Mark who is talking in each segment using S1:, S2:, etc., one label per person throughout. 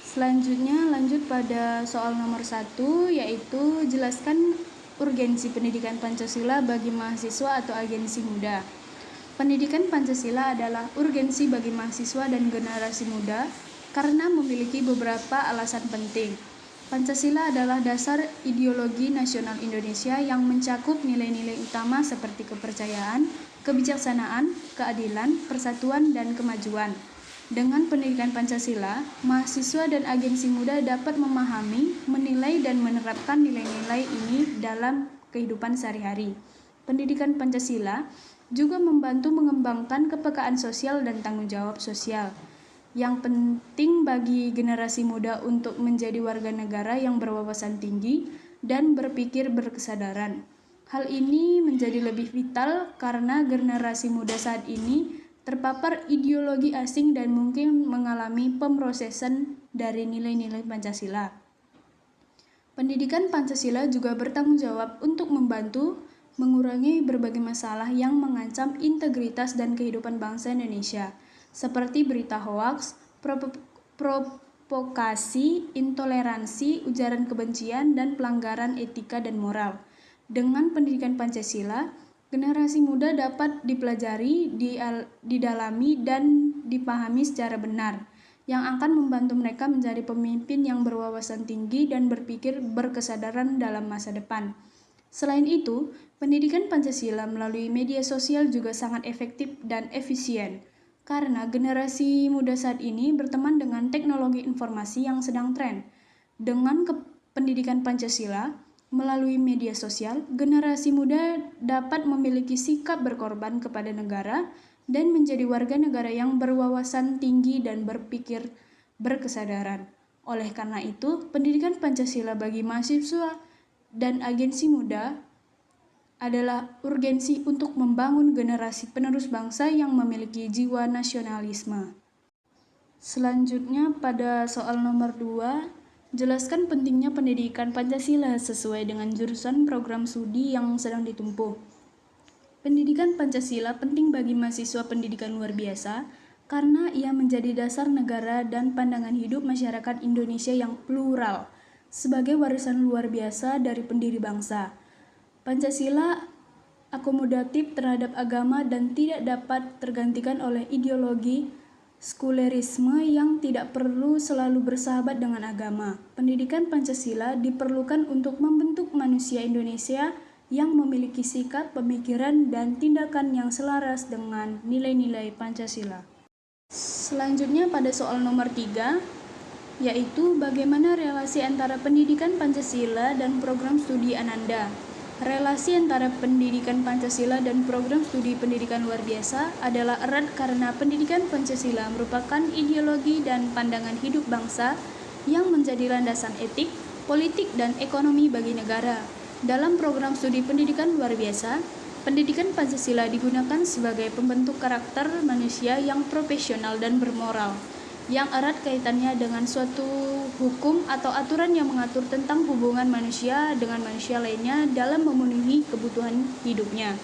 S1: Selanjutnya lanjut pada soal nomor 1, yaitu jelaskan urgensi pendidikan Pancasila bagi mahasiswa atau agensi muda. Pendidikan Pancasila adalah urgensi bagi mahasiswa dan generasi muda karena memiliki beberapa alasan penting. Pancasila adalah dasar ideologi nasional Indonesia yang mencakup nilai-nilai utama seperti kepercayaan, kebijaksanaan, keadilan, persatuan, dan kemajuan. Dengan pendidikan Pancasila, mahasiswa dan agensi muda dapat memahami, menilai, dan menerapkan nilai-nilai ini dalam kehidupan sehari-hari. Pendidikan Pancasila juga membantu mengembangkan kepekaan sosial dan tanggung jawab sosial yang penting bagi generasi muda untuk menjadi warga negara yang berwawasan tinggi dan berpikir berkesadaran. Hal ini menjadi lebih vital karena generasi muda saat ini terpapar ideologi asing dan mungkin mengalami pemrosesan dari nilai-nilai Pancasila. Pendidikan Pancasila juga bertanggung jawab untuk membantu mengurangi berbagai masalah yang mengancam integritas dan kehidupan bangsa Indonesia, seperti berita hoaks, provokasi, intoleransi, ujaran kebencian, dan pelanggaran etika dan moral. Dengan pendidikan Pancasila, generasi muda dapat dipelajari, didalami, dan dipahami secara benar, yang akan membantu mereka menjadi pemimpin yang berwawasan tinggi dan berpikir berkesadaran dalam masa depan. Selain itu, pendidikan Pancasila melalui media sosial juga sangat efektif dan efisien, karena generasi muda saat ini berteman dengan teknologi informasi yang sedang tren. Dengan pendidikan Pancasila melalui media sosial, generasi muda dapat memiliki sikap berkorban kepada negara dan menjadi warga negara yang berwawasan tinggi dan berpikir berkesadaran. Oleh karena itu, pendidikan Pancasila bagi mahasiswa dan agensi muda adalah urgensi untuk membangun generasi penerus bangsa yang memiliki jiwa nasionalisme. Selanjutnya pada soal nomor 2, jelaskan pentingnya pendidikan Pancasila sesuai dengan jurusan program studi yang sedang ditempuh. Pendidikan Pancasila penting bagi mahasiswa pendidikan luar biasa karena ia menjadi dasar negara dan pandangan hidup masyarakat Indonesia yang plural sebagai warisan luar biasa dari pendiri bangsa. Pancasila akomodatif terhadap agama dan tidak dapat tergantikan oleh ideologi sekulerisme yang tidak perlu selalu bersahabat dengan agama. Pendidikan Pancasila diperlukan untuk membentuk manusia Indonesia yang memiliki sikap, pemikiran, dan tindakan yang selaras dengan nilai-nilai Pancasila. Selanjutnya pada soal nomor 3, yaitu bagaimana relasi antara pendidikan Pancasila dan program studi Ananda. Relasi antara pendidikan Pancasila dan program studi pendidikan luar biasa adalah erat karena pendidikan Pancasila merupakan ideologi dan pandangan hidup bangsa yang menjadi landasan etik, politik, dan ekonomi bagi negara. Dalam program studi pendidikan luar biasa, pendidikan Pancasila digunakan sebagai pembentuk karakter manusia yang profesional dan bermoral, yang erat kaitannya dengan suatu hukum atau aturan yang mengatur tentang hubungan manusia dengan manusia lainnya dalam memenuhi kebutuhan hidupnya.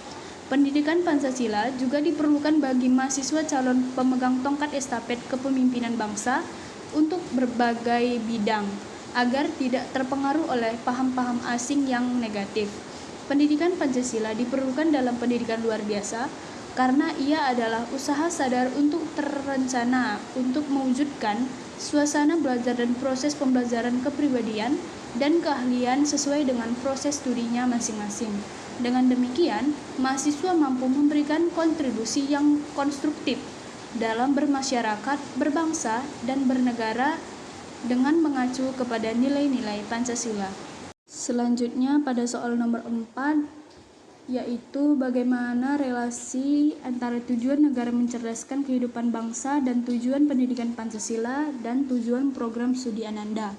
S1: Pendidikan Pancasila juga diperlukan bagi mahasiswa calon pemegang tongkat estafet kepemimpinan bangsa untuk berbagai bidang, agar tidak terpengaruh oleh paham-paham asing yang negatif. Pendidikan Pancasila diperlukan dalam pendidikan luar biasa karena ia adalah usaha sadar untuk terencana untuk mewujudkan suasana belajar dan proses pembelajaran kepribadian dan keahlian sesuai dengan proses studinya masing-masing. Dengan demikian, mahasiswa mampu memberikan kontribusi yang konstruktif dalam bermasyarakat, berbangsa, dan bernegara dengan mengacu kepada nilai-nilai Pancasila. Selanjutnya pada soal nomor 4, yaitu bagaimana relasi antara tujuan negara mencerdaskan kehidupan bangsa dan tujuan pendidikan Pancasila dan tujuan program studi Ananda.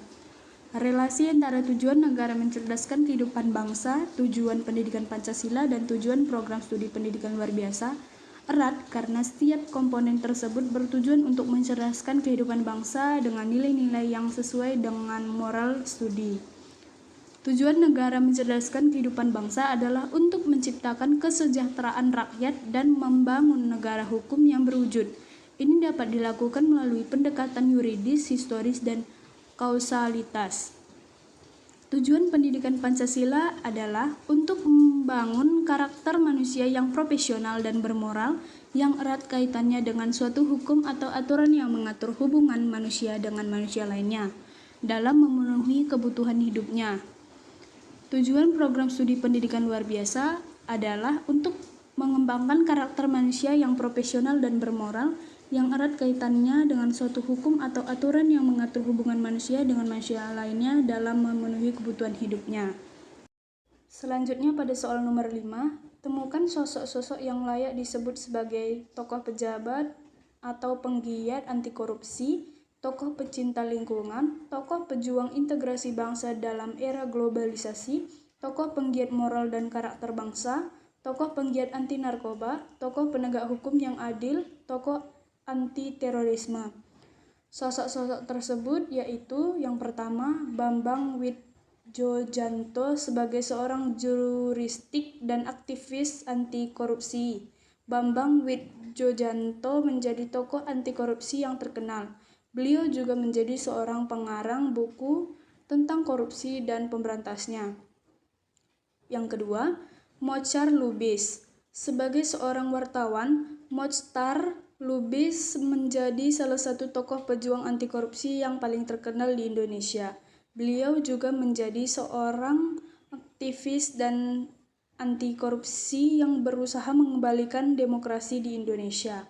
S1: Relasi antara tujuan negara mencerdaskan kehidupan bangsa, tujuan pendidikan Pancasila, dan tujuan program studi pendidikan luar biasa erat karena setiap komponen tersebut bertujuan untuk mencerdaskan kehidupan bangsa dengan nilai-nilai yang sesuai dengan moral studi. Tujuan negara mencerdaskan kehidupan bangsa adalah untuk menciptakan kesejahteraan rakyat dan membangun negara hukum yang berwujud. Ini dapat dilakukan melalui pendekatan yuridis, historis, dan kausalitas. Tujuan pendidikan Pancasila adalah untuk membangun karakter manusia yang profesional dan bermoral yang erat kaitannya dengan suatu hukum atau aturan yang mengatur hubungan manusia dengan manusia lainnya dalam memenuhi kebutuhan hidupnya. Tujuan program studi pendidikan luar biasa adalah untuk mengembangkan karakter manusia yang profesional dan bermoral yang erat kaitannya dengan suatu hukum atau aturan yang mengatur hubungan manusia dengan manusia lainnya dalam memenuhi kebutuhan hidupnya. Selanjutnya pada soal nomor 5, temukan sosok-sosok yang layak disebut sebagai tokoh pejabat atau penggiat anti korupsi, tokoh pecinta lingkungan, tokoh pejuang integrasi bangsa dalam era globalisasi, tokoh penggiat moral dan karakter bangsa, tokoh penggiat anti narkoba, tokoh penegak hukum yang adil, tokoh anti terorisme. Sosok-sosok tersebut yaitu yang pertama Bambang Widjojanto sebagai seorang juristik dan aktivis anti korupsi. Bambang Widjojanto menjadi tokoh anti korupsi yang terkenal. Beliau juga menjadi seorang pengarang buku tentang korupsi dan pemberantasnya. Yang kedua, Mochar Lubis. Sebagai seorang wartawan, Mochtar Lubis menjadi salah satu tokoh pejuang anti korupsi yang paling terkenal di Indonesia. Beliau juga menjadi seorang aktivis dan anti korupsi yang berusaha mengembalikan demokrasi di Indonesia.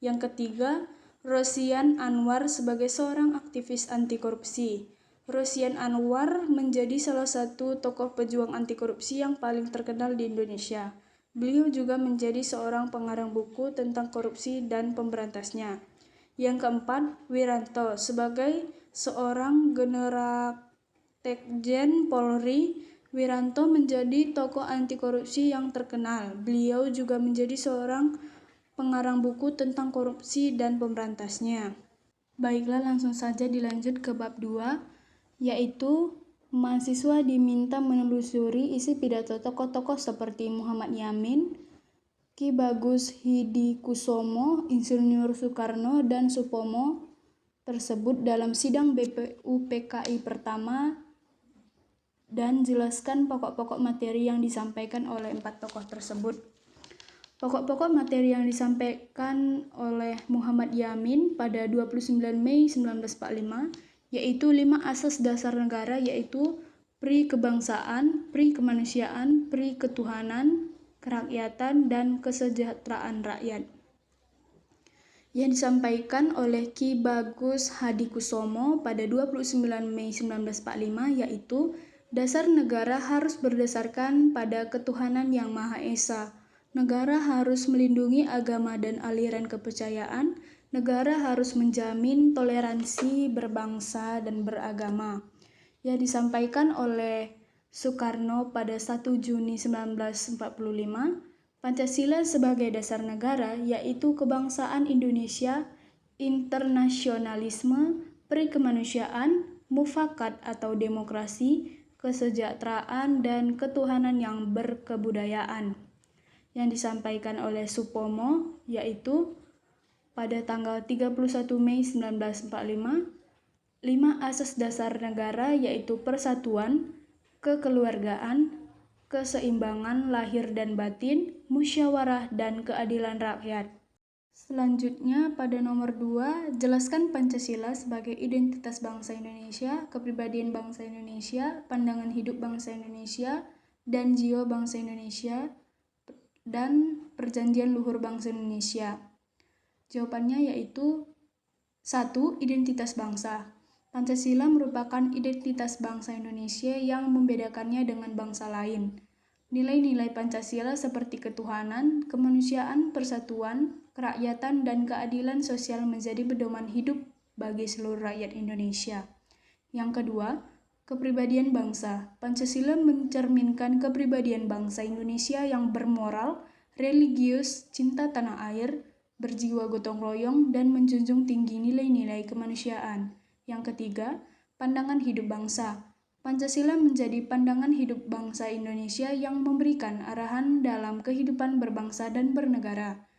S1: Yang ketiga, Rosian Anwar sebagai seorang aktivis anti korupsi. Rosian Anwar menjadi salah satu tokoh pejuang anti korupsi yang paling terkenal di Indonesia. Beliau juga menjadi seorang pengarang buku tentang korupsi dan pemberantasnya. Yang keempat, Wiranto sebagai seorang Generalsekjen Polri. Wiranto menjadi tokoh anti korupsi yang terkenal. Beliau juga menjadi seorang pengarang buku tentang korupsi dan pemberantasnya. Baiklah, langsung saja dilanjut ke bab 2, yaitu mahasiswa diminta menelusuri isi pidato tokoh-tokoh seperti Muhammad Yamin, Ki Bagus Hidikusumo, Insinyur Soekarno, dan Supomo tersebut dalam sidang BPUPKI pertama dan jelaskan pokok-pokok materi yang disampaikan oleh 4 tokoh tersebut. Pokok-pokok materi yang disampaikan oleh Muhammad Yamin pada 29 Mei 1945 yaitu 5 asas dasar negara, yaitu pri kebangsaan, pri kemanusiaan, pri ketuhanan, kerakyatan, dan kesejahteraan rakyat. Yang disampaikan oleh Ki Bagus Hadikusumo pada 29 Mei 1945 yaitu dasar negara harus berdasarkan pada ketuhanan yang Maha Esa. Negara harus melindungi agama dan aliran kepercayaan. Negara harus menjamin toleransi berbangsa dan beragama. Yang disampaikan oleh Soekarno pada 1 Juni 1945, Pancasila sebagai dasar negara yaitu kebangsaan Indonesia, internasionalisme, perikemanusiaan, mufakat atau demokrasi, kesejahteraan, dan ketuhanan yang berkebudayaan. Yang disampaikan oleh Supomo yaitu pada tanggal 31 Mei 1945, 5 asas dasar negara yaitu persatuan, kekeluargaan, keseimbangan lahir dan batin, musyawarah, dan keadilan rakyat. Selanjutnya pada nomor 2, jelaskan Pancasila sebagai identitas bangsa Indonesia, kepribadian bangsa Indonesia, pandangan hidup bangsa Indonesia, dan jiwa bangsa Indonesia, dan perjanjian luhur bangsa Indonesia. Jawabannya yaitu 1. Identitas bangsa. Pancasila merupakan identitas bangsa Indonesia yang membedakannya dengan bangsa lain. Nilai-nilai Pancasila seperti ketuhanan, kemanusiaan, persatuan, kerakyatan, dan keadilan sosial menjadi pedoman hidup bagi seluruh rakyat Indonesia. Yang kedua, kepribadian bangsa. Pancasila mencerminkan kepribadian bangsa Indonesia yang bermoral, religius, cinta tanah air, berjiwa gotong royong, dan menjunjung tinggi nilai-nilai kemanusiaan. Yang ketiga, pandangan hidup bangsa. Pancasila menjadi pandangan hidup bangsa Indonesia yang memberikan arahan dalam kehidupan berbangsa dan bernegara.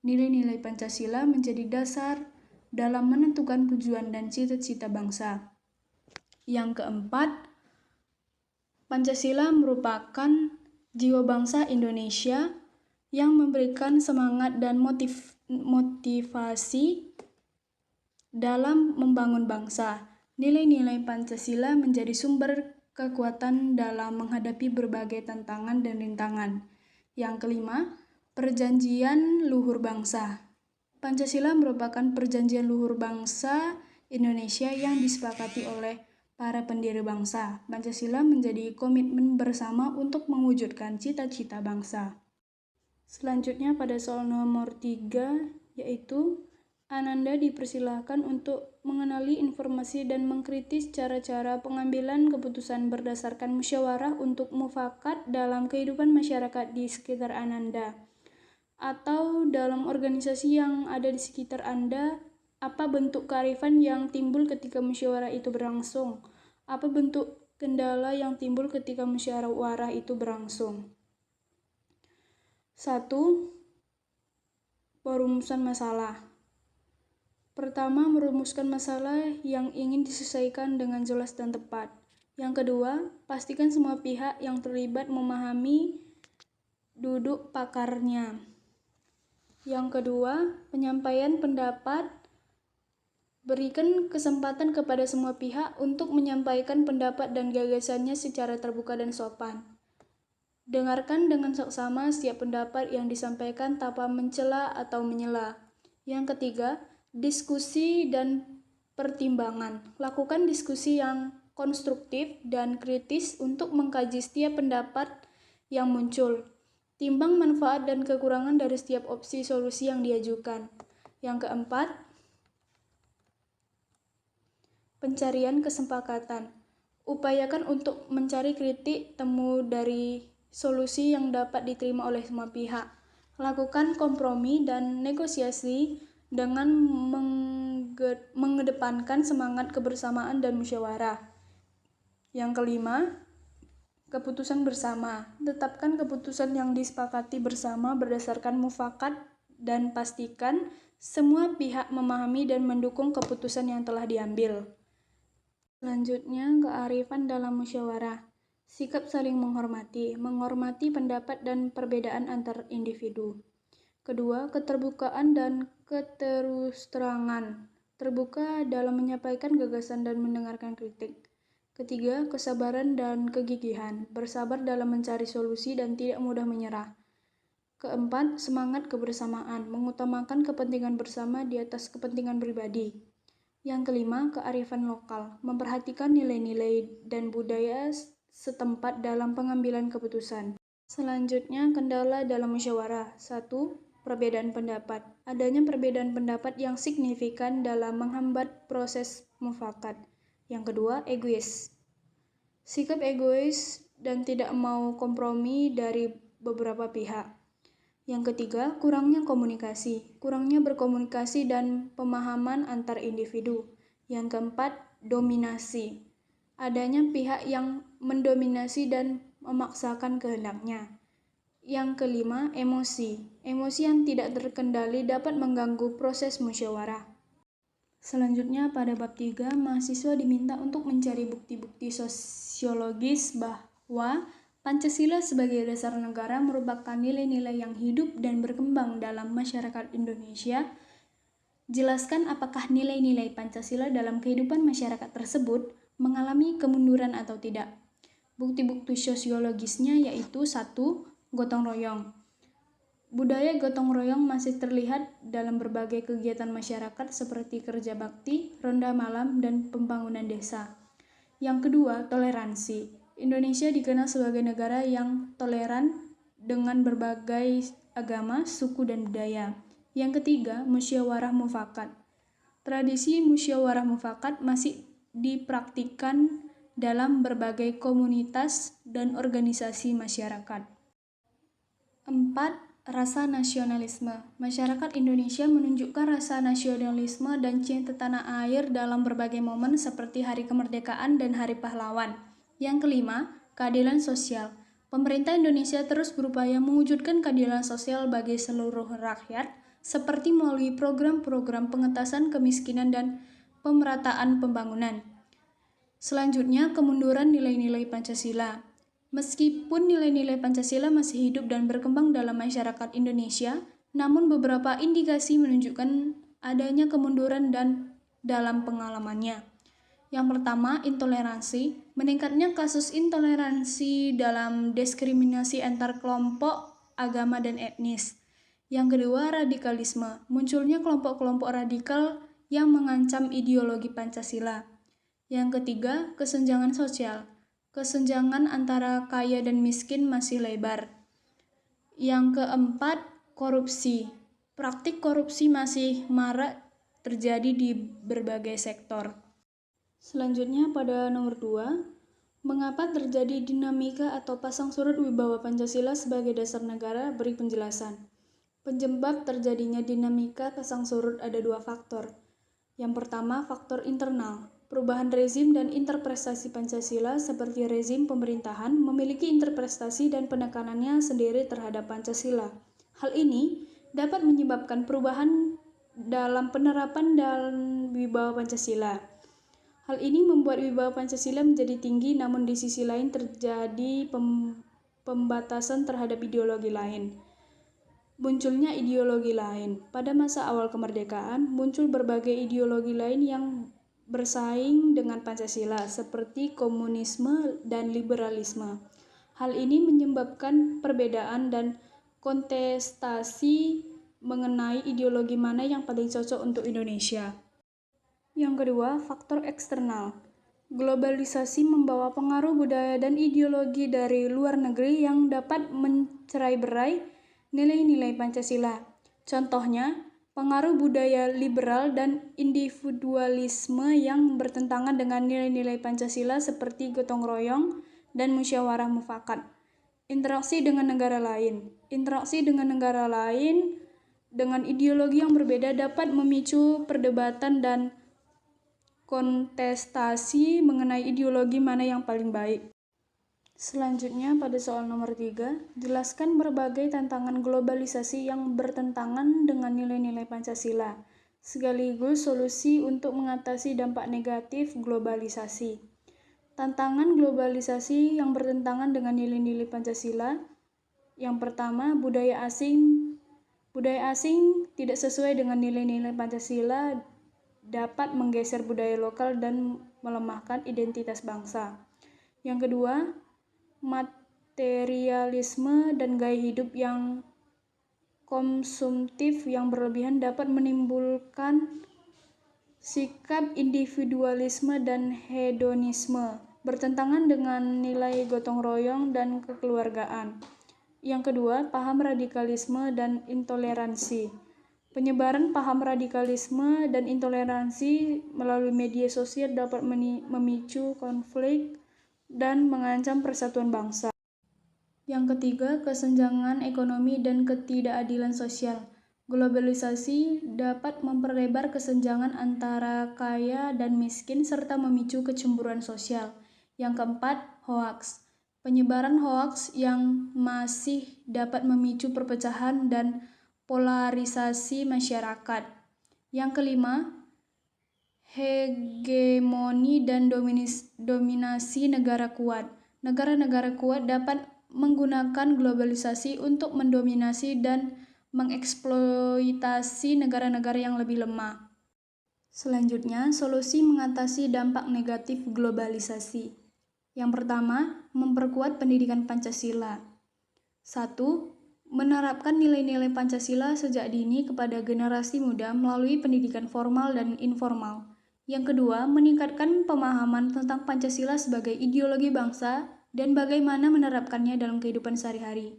S1: Nilai-nilai Pancasila menjadi dasar dalam menentukan tujuan dan cita-cita bangsa. Yang keempat, Pancasila merupakan jiwa bangsa Indonesia yang memberikan semangat dan motivasi dalam membangun bangsa. Nilai-nilai Pancasila menjadi sumber kekuatan dalam menghadapi berbagai tantangan dan rintangan. Yang kelima, Perjanjian Luhur Bangsa. Pancasila merupakan perjanjian luhur bangsa Indonesia yang disepakati oleh para pendiri bangsa. Pancasila menjadi komitmen bersama untuk mewujudkan cita-cita bangsa. Selanjutnya pada soal nomor 3, yaitu Ananda dipersilahkan untuk mengenali informasi dan mengkritis cara-cara pengambilan keputusan berdasarkan musyawarah untuk mufakat dalam kehidupan masyarakat di sekitar Ananda atau dalam organisasi yang ada di sekitar Anda. Apa bentuk kearifan yang timbul ketika musyawarah itu berlangsung? Apa bentuk kendala yang timbul ketika musyawarah itu berlangsung? 1. Perumusan masalah. Pertama, merumuskan masalah yang ingin diselesaikan dengan jelas dan tepat. Yang kedua, pastikan semua pihak yang terlibat memahami duduk pakarnya. Yang kedua, penyampaian pendapat. Berikan kesempatan kepada semua pihak untuk menyampaikan pendapat dan gagasannya secara terbuka dan sopan. Dengarkan dengan seksama setiap pendapat yang disampaikan tanpa mencela atau menyela. Yang ketiga, diskusi dan pertimbangan. Lakukan diskusi yang konstruktif dan kritis untuk mengkaji setiap pendapat yang muncul. Timbang manfaat dan kekurangan dari setiap opsi solusi yang diajukan. Yang keempat, pencarian kesepakatan. Upayakan untuk mencari titik temu dari solusi yang dapat diterima oleh semua pihak. Lakukan kompromi dan negosiasi dengan mengedepankan semangat kebersamaan dan musyawarah. Yang kelima, keputusan bersama. Tetapkan keputusan yang disepakati bersama berdasarkan mufakat dan pastikan semua pihak memahami dan mendukung keputusan yang telah diambil. Selanjutnya, kearifan dalam musyawarah. Sikap saling menghormati pendapat dan perbedaan antar individu. Kedua, keterbukaan dan keterusterangan. Terbuka dalam menyampaikan gagasan dan mendengarkan kritik. Ketiga, kesabaran dan kegigihan. Bersabar dalam mencari solusi dan tidak mudah menyerah. Keempat, semangat kebersamaan. Mengutamakan kepentingan bersama di atas kepentingan pribadi. Yang kelima, kearifan lokal. Memperhatikan nilai-nilai dan budaya setempat dalam pengambilan keputusan. Selanjutnya, kendala dalam musyawarah. 1. Perbedaan pendapat. Adanya perbedaan pendapat yang signifikan dalam menghambat proses mufakat. Yang kedua, egois. Sikap egois dan tidak mau kompromi dari beberapa pihak. Yang ketiga, kurangnya komunikasi. Kurangnya berkomunikasi dan pemahaman antar individu. Yang keempat, dominasi. Adanya pihak yang mendominasi dan memaksakan kehendaknya. Yang kelima, emosi. Emosi yang tidak terkendali dapat mengganggu proses musyawarah. Selanjutnya pada bab 3, mahasiswa diminta untuk mencari bukti-bukti sosiologis bahwa Pancasila sebagai dasar negara merupakan nilai-nilai yang hidup dan berkembang dalam masyarakat Indonesia. Jelaskan apakah nilai-nilai Pancasila dalam kehidupan masyarakat tersebut mengalami kemunduran atau tidak. Bukti-bukti sosiologisnya yaitu 1. Gotong royong. Budaya gotong royong masih terlihat dalam berbagai kegiatan masyarakat seperti kerja bakti, ronda malam, dan pembangunan desa. Yang kedua, toleransi. Indonesia dikenal sebagai negara yang toleran dengan berbagai agama, suku, dan budaya. Yang ketiga, musyawarah mufakat. Tradisi musyawarah mufakat masih dipraktikkan dalam berbagai komunitas dan organisasi masyarakat. 4. Rasa nasionalisme. Masyarakat Indonesia menunjukkan rasa nasionalisme dan cinta tanah air dalam berbagai momen seperti Hari Kemerdekaan dan Hari Pahlawan. Yang kelima, keadilan sosial. Pemerintah Indonesia terus berupaya mewujudkan keadilan sosial bagi seluruh rakyat, seperti melalui program-program pengentasan kemiskinan dan pemerataan pembangunan. Selanjutnya, kemunduran nilai-nilai Pancasila. Meskipun nilai-nilai Pancasila masih hidup dan berkembang dalam masyarakat Indonesia, namun beberapa indikasi menunjukkan adanya kemunduran dan dalam pengalamannya. Yang pertama, intoleransi. Meningkatnya kasus intoleransi dalam diskriminasi antar kelompok, agama, dan etnis. Yang kedua, radikalisme. Munculnya kelompok-kelompok radikal yang mengancam ideologi Pancasila. Yang ketiga, kesenjangan sosial. Kesenjangan antara kaya dan miskin masih lebar. Yang keempat, korupsi. Praktik korupsi masih marak terjadi di berbagai sektor. Selanjutnya pada nomor 2, mengapa terjadi dinamika atau pasang surut wibawa Pancasila sebagai dasar negara? Beri penjelasan. Penyebab terjadinya dinamika pasang surut ada 2 faktor. Yang pertama, faktor internal. Perubahan rezim dan interpretasi Pancasila seperti rezim pemerintahan memiliki interpretasi dan penekanannya sendiri terhadap Pancasila. Hal ini dapat menyebabkan perubahan dalam penerapan dan wibawa Pancasila. Hal ini membuat wibawa Pancasila menjadi tinggi, namun di sisi lain terjadi pembatasan terhadap ideologi lain. Munculnya ideologi lain. Pada masa awal kemerdekaan, muncul berbagai ideologi lain yang bersaing dengan Pancasila, seperti komunisme dan liberalisme. Hal ini menyebabkan perbedaan dan kontestasi mengenai ideologi mana yang paling cocok untuk Indonesia. Yang kedua, faktor eksternal. Globalisasi membawa pengaruh budaya dan ideologi dari luar negeri yang dapat mencerai-berai nilai-nilai Pancasila. Contohnya, pengaruh budaya liberal dan individualisme yang bertentangan dengan nilai-nilai Pancasila seperti gotong royong dan musyawarah mufakat. Interaksi dengan negara lain. Interaksi dengan negara lain dengan ideologi yang berbeda dapat memicu perdebatan dan kontestasi mengenai ideologi mana yang paling baik. Selanjutnya pada soal nomor 3, jelaskan berbagai tantangan globalisasi yang bertentangan dengan nilai-nilai Pancasila, sekaligus solusi untuk mengatasi dampak negatif globalisasi. Tantangan globalisasi yang bertentangan dengan nilai-nilai Pancasila. Yang pertama, budaya asing. Budaya asing tidak sesuai dengan nilai-nilai Pancasila dapat menggeser budaya lokal dan melemahkan identitas bangsa. Yang kedua, materialisme dan gaya hidup yang konsumtif yang berlebihan dapat menimbulkan sikap individualisme dan hedonisme, bertentangan dengan nilai gotong royong dan kekeluargaan. Yang kedua, paham radikalisme dan intoleransi. Penyebaran paham radikalisme dan intoleransi melalui media sosial dapat memicu konflik dan mengancam persatuan bangsa. Yang ketiga, kesenjangan ekonomi dan ketidakadilan sosial. Globalisasi dapat memperlebar kesenjangan antara kaya dan miskin serta memicu kecemburuan sosial. Yang keempat, hoaks. Penyebaran hoaks yang masih dapat memicu perpecahan dan polarisasi masyarakat. Yang kelima, hegemoni dan dominasi negara kuat. Negara-negara kuat dapat menggunakan globalisasi untuk mendominasi dan mengeksploitasi negara-negara yang lebih lemah. Selanjutnya, solusi mengatasi dampak negatif globalisasi. Yang pertama, memperkuat pendidikan Pancasila. 1. Menerapkan nilai-nilai Pancasila sejak dini kepada generasi muda melalui pendidikan formal dan informal. Yang kedua, meningkatkan pemahaman tentang Pancasila sebagai ideologi bangsa dan bagaimana menerapkannya dalam kehidupan sehari-hari.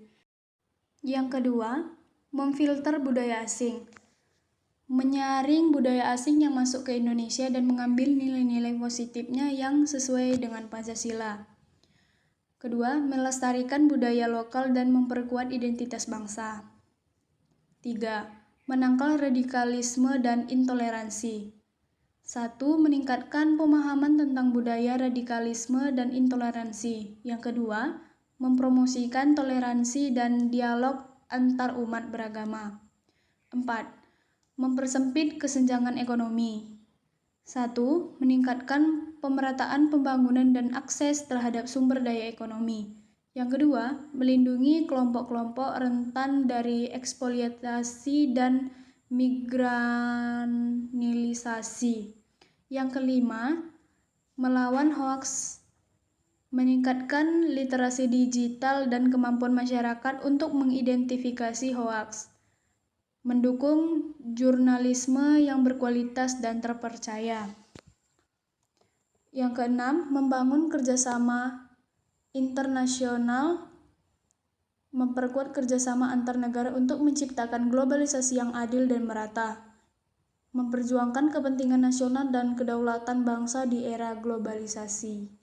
S1: Yang kedua, memfilter budaya asing. Menyaring budaya asing yang masuk ke Indonesia dan mengambil nilai-nilai positifnya yang sesuai dengan Pancasila. Kedua, melestarikan budaya lokal dan memperkuat identitas bangsa. 3. Menangkal radikalisme dan intoleransi. 1. Meningkatkan pemahaman tentang budaya radikalisme dan intoleransi. Yang kedua, mempromosikan toleransi dan dialog antar umat beragama. 4. Mempersempit kesenjangan ekonomi. 1. Meningkatkan pemerataan pembangunan dan akses terhadap sumber daya ekonomi. Yang kedua, melindungi kelompok-kelompok rentan dari eksploitasi dan migranilisasi. Yang kelima, melawan hoaks, meningkatkan literasi digital dan kemampuan masyarakat untuk mengidentifikasi hoaks. Mendukung jurnalisme yang berkualitas dan terpercaya. Yang keenam, membangun kerjasama internasional, memperkuat kerjasama antar negara untuk menciptakan globalisasi yang adil dan merata, memperjuangkan kepentingan nasional dan kedaulatan bangsa di era globalisasi.